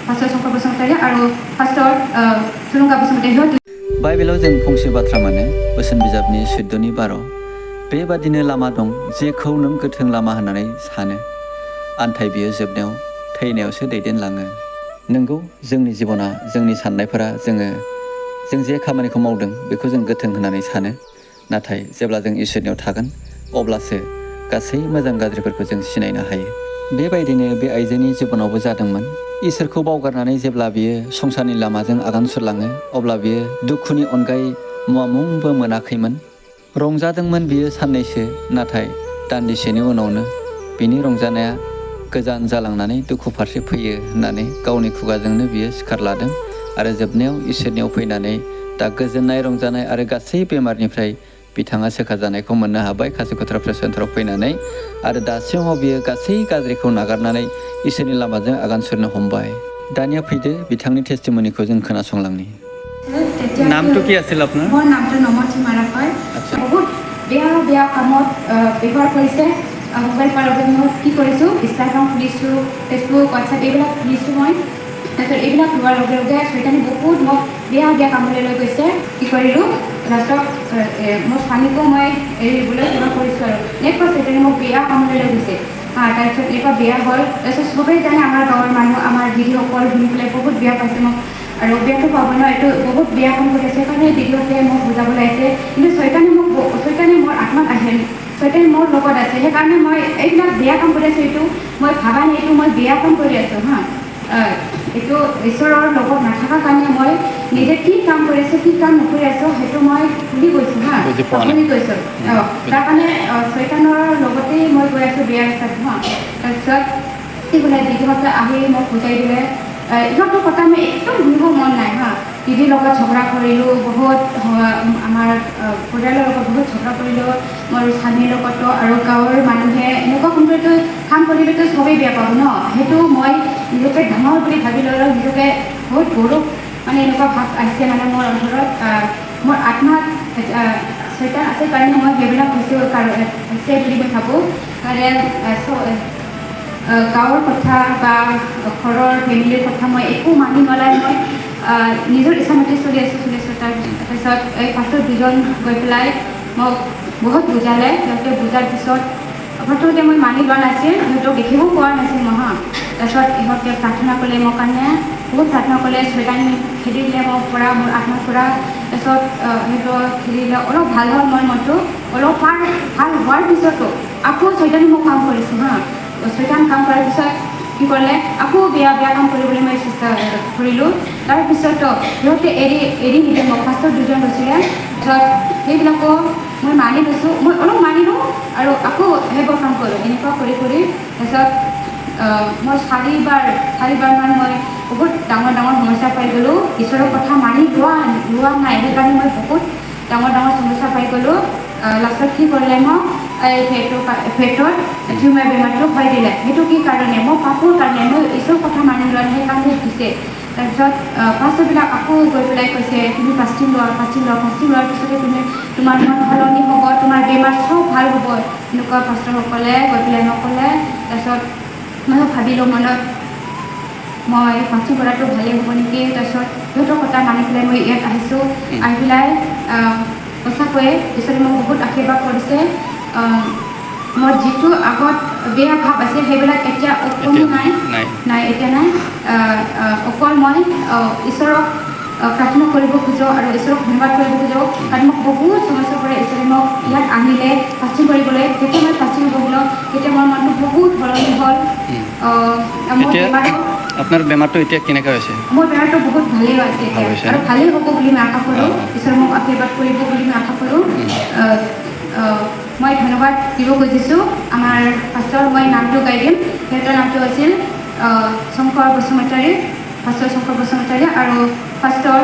फार्स्टआव शंकर बसुमतारी आरो फार्स्टआव थुलुंगा बसुमतारी बाइबेलाव जों फंसे बाथ्रा मोनो बोसोन बिजाबनि 14:12 बेबादिनो लामा दं जेखौ नों गोथों लामा होननानै सानो आन्थाय बियो जोबनायाव थैनायावसो दैदेनलाङो। नंगौ जोंनि जिबना जोंनि साननायफोरा जों जे खामानिखौ मावदों बेखौ जों गोथों होननानै सानो नाथाय जेब्ला जों इसोरनियाव थागोन अब्लासो गासै मोजां गाज्रिफोरखौ जों सिनायनो हायो। बेबायदिनो बे आइजोनि जिबनावबो जादोंमोन। इसोरखौ बावगारनानै जेब्ला बियो संसारनि लामाजों आगान सुरलाङो अब्ला बियो दुखुनि अनगायै मुवा मुंबो मोनाखैमोन। रंजादोंमोन बियो साननैसो नाथाय दान्दिसेनि उनावनो बिनि रंजानाया गोजान जालांनानै दुखु फारसे फैयो होननानै गावनि खुगाजोंनो बियो सिखार लादों आरो जोबनायाव इसोरनियाव फैनानै दा गोजोननाय रंजानाय आरो गासै बेमारनिफ्राय बिथाङा सोखाजानायखौ मोननो हाबाय काशिकत्रा प्रेस सेन्टाराव फैनानै आरो दासिमाव बियो गासै गाज्रिखौ नागारनानै इसोरनि लामाजों आगान सुरनो हमबाय। दानिया फैदो बिथांनि टेस्टिमनिखौ जों खोनासंलांनि। नामটো কি আছিল আপোনাৰ? মোৰ নামটো নমতি মাৰাক হয়। বহুত বেয়া কামত ব্যৱহাৰ কৰিছে। মোবাইল পাৰত মই কি কৰিছোঁ ইনষ্টাগ্ৰাম খুলিছোঁ, ফেচবুক, হোৱাটছএপ এইবিলাক খুলিছোঁ মই। তাৰপিছত এইবিলাক লোৱাৰ লগে লগে চৈতানে বহুত মোক বেয়া কামলৈ লৈ গৈছে। কি কৰিলোঁ লাষ্টত মোৰ স্বামীকো মই এৰিবলৈ কিবা কৰিছোঁ আৰু এনেকুৱা চৈতানে মোক বেয়া কামলৈ লৈ গৈছে। তাৰপিছত এনেকুৱা বেয়া হ'ল। তাৰপিছত চবেই জানে আমাৰ গাঁৱৰ মানুহ আমাৰ দিদিসকল শুনি পেলাই বহুত বেয়া পাইছে মোক আৰু বেয়াটো পাব ন এইটো বহুত বেয়া কাম কৰি আছে সেইকাৰণে দিদিহঁতে মোক বুজাবলৈ আহিছে কিন্তু চৈতানে মোৰ আত্মাত আহে চৈতানে মোৰ লগত আছে সেইকাৰণে মই এইবিলাক বেয়া কাম কৰি আছোঁ এইটো মই ভাবা নাই এইটো মই বেয়া কাম কৰি আছোঁ এইটো ঈশ্বৰৰ লগত নাথাকাৰ কাৰণে মই নিজে কি কাম কৰি আছোঁ কি কাম নকৰি আছোঁ সেইটো মই ভুলি গৈছোঁ ভুলি গৈছোঁ তাৰ কাৰণে চৈতানৰ লগতেই মই গৈ আছোঁ বেয়া ৰাস্তাত তাৰপিছত কি বোলে দিদিহঁতে আহি মোক বুজাই দিলে ইহঁতৰ কথা মই একদম শুনিব মন নাই দিদিৰ লগত ঝগড়া কৰিলোঁ বহুত আমাৰ পৰিয়ালৰ লগত বহুত ঝগড়া কৰিলোঁ মোৰ স্বামীৰ লগতো আৰু গাঁৱৰ মানুহে এনেকুৱা কোনোবাটো কাম কৰিলেতো চবেই বেয়া পাব ন সেইটো মই নিজকে ডাঙৰ বুলি ভাবি ল'লোঁ নিজকে বহুত গৌৰৱ মানে এনেকুৱা ভাৱ আহিছে মানে মোৰ অন্তৰত মোৰ আত্মাত চৈতান আছে কাৰণে মই সেইবিলাক হৈছে বুলি মই ভাবোঁ কাৰণ গাঁৱৰ কথা বা ঘৰৰ ফেমিলিৰ কথা মই একো মানি নলাই মই নিজৰ ইচ্ছামতে চলি আছোঁ তাৰপিছত এই পাছৰ দুজন গৈ পেলাই মোক বহুত বুজালে সিহঁতে বুজাৰ পিছত প্ৰথমতে মই মানি লোৱা নাছিল সিহঁতক দেখিব পোৱা নাছিল মই তাৰপিছত ইহঁতে প্ৰাৰ্থনা কৰিলে মোৰ কাৰণে বহুত প্ৰাৰ্থনা কৰিলে চৈতান খেদি দিলে মোৰ পৰা মোৰ আত্মাৰ পৰা তাৰপিছত সিহঁতৰ খেদি দিলে অলপ ভাল হ'ল মোৰ মনটো অলপ ভাল হোৱাৰ পিছতো আকৌ চৈতানে মোক কাম কৰিছোঁ চৈতান কাম কৰাৰ পিছত কি কৰিলে আকৌ বেয়া কাম কৰিবলৈ মই চেষ্টা কৰিলোঁ তাৰপিছতো সিহঁতে এৰি নিদিয়ে মোক ফাৰ্ষ্টত দুজন গৈছিলে তাৰপিছত সেইবিলাকো মই মানি লৈছোঁ মই অলপ মানিলোঁ আৰু আকৌ সেইবোৰ কাম কৰোঁ এনেকুৱা কৰি তাৰপিছত মই চাৰিবাৰমান মই বহুত ডাঙৰ সমস্যা পাই গ'লোঁ ঈশ্বৰৰ কথা মানি লোৱা নাই সেইকাৰণে মই বহুত ডাঙৰ সমস্যা পাই গ'লোঁ লাষ্টত কি কৰিলে মোক এই পেটত টিউমাৰ বেমাৰটো হৈ দিলে সেইটো কি কাৰণে মই পাপৰ কাৰণে মই ঈশ্বৰৰ কথা মানি লোৱা সেইকাৰণে দিছে তাৰপিছত পাছবিলাক আকৌ গৈ পেলাই কৈছে তুমি ফাষ্টিং লোৱাৰ পিছতে তোমাৰ মন সলনি হ'ব তোমাৰ বেমাৰ চব ভাল হ'ব এনেকুৱা পাষ্টাৰসকলে গৈ পেলাই মোক ক'লে তাৰপিছত ময়ো ভাবিলোঁ মনত মই ফাষ্টিং কৰাটো ভালেই হ'ব নেকি তাৰপিছত সিহঁতৰ কথা মানি পেলাই মই ইয়াত আহিছোঁ আহি পেলাই সঁচাকৈয়ে ঈশ্বৰে মোক বহুত আশীৰ্বাদ কৰিছে মোৰ যিটো আগত বেয়া ভাৱ আছে সেইবিলাক এতিয়া কোনো নাই এতিয়া নাই অকল মই ঈশ্বৰক প্ৰাৰ্থনা কৰিব খোজোঁ আৰু ঈশ্বৰক ধন্যবাদ কৰিব খোজোঁ কাৰণ মোক বহুত সমস্যাৰ পৰা ঈশ্বৰে মোক ইয়াত আনিলে ফাষ্টিং কৰিবলৈ যেতিয়া মই ফাষ্টিং কৰিলোঁ তেতিয়া মোৰ মনটো বহুত সলনি হ'ল আপোনাৰ বেমাৰটো এতিয়া কেনেকৈ হৈছে মোৰ বেমাৰটো বহুত ভালেই হৈছে এতিয়া আৰু ভালেই হ'ব বুলি মই আশা কৰোঁ ঈশ্বৰে মোক আশীৰ্বাদ কৰিব বুলি মই আশা কৰোঁ মই ধন্যবাদ দিব খুজিছোঁ আমাৰ ফাৰ্ষ্টৰ মই নামটো গাই দিম সিহঁতৰ নামটো আছিল শংকৰ বসুমতাৰী আৰু ফাৰ্ষ্টৰ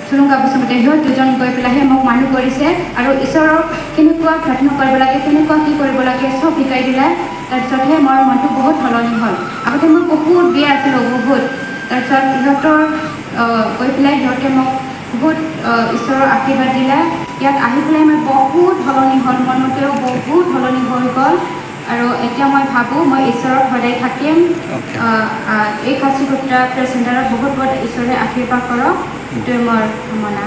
থুলুংগা বসুমতাৰী সিহঁত দুজন গৈ পেলাইহে মোক মানুহ কৰিছে আৰু ঈশ্বৰক কেনেকুৱা প্ৰাৰ্থনা কৰিব লাগে কেনেকুৱা কি কৰিব লাগে চব শিকাই দিলে তাৰপিছতহে মোৰ মনটো বহুত সলনি হ'ল আগতে মই বহুত বেয়া আছিলোঁ বহুত তাৰপিছত সিহঁতৰ গৈ পেলাই সিহঁতে মোক বহুত ঈশ্বৰৰ আশীৰ্বাদ দিলে ইয়াত আহি পেলাই মই বহুত সলনি হ'ল মনতেও বহুত সলনি হৈ গ'ল আৰু এতিয়া মই ভাবোঁ মই ঈশ্বৰৰ সদায় থাকিম এই কাশীকোট্ৰা প্ৰেছ চেণ্টাৰত বহুত বহুত ঈশ্বৰে আশীৰ্বাদ কৰক এইটোৱে মোৰ কামনা।